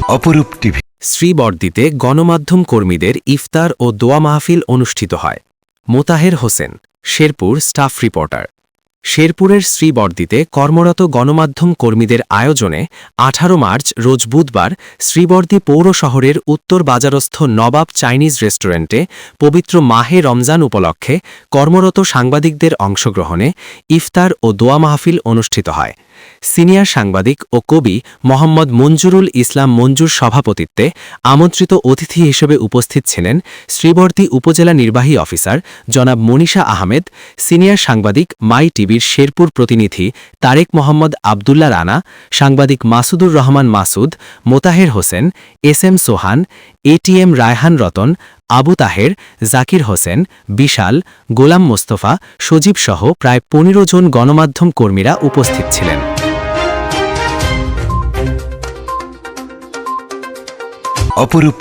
অপরূপ টিভি। শ্রীবরদীতে গণমাধ্যম কর্মীদের ইফতার ও দোয়া মাহফিল অনুষ্ঠিত হয়। Motaher Hossain, Sherpur staff reporter. শেরপুরের শ্রীবরদীতে কর্মরত গণমাধ্যম কর্মীদের আয়োজনে 18 মার্চ রোজ বুধবার শ্রীবরদী পৌর শহরের উত্তর বাজারস্থ নবাব চাইনিজ রেস্টুরেন্টে পবিত্র মাহে রমজান উপলক্ষে কর্মরত সাংবাদিকদের অংশগ্রহণে ইফতার ও দোয়া মাহফিল অনুষ্ঠিত হয়। সিনিয়র সাংবাদিক ও কবি মোহাম্মদ মঞ্জুরুল ইসলাম মঞ্জুর সভাপতিত্বে আমন্ত্রিত অতিথি হিসেবে উপস্থিত ছিলেন শ্রীবরদী উপজেলা নির্বাহী অফিসার জনাব মনীষা আহমেদ, সিনিয়র সাংবাদিক মাই টিভির শেরপুর প্রতিনিধি তারেক মোহাম্মদ আবদুল্লাহ রানা, সাংবাদিক মাসুদুর রহমান মাসুদ, মোতাহের হোসেন, SM সোহান, ATM রায়হান রতন, আবু তাহের, জাকির হোসেন, বিশাল, গোলাম মোস্তফা, সজীব সহ প্রায় 15 জন গণমাধ্যম কর্মীরা উপস্থিত ছিলেন। অপরূপ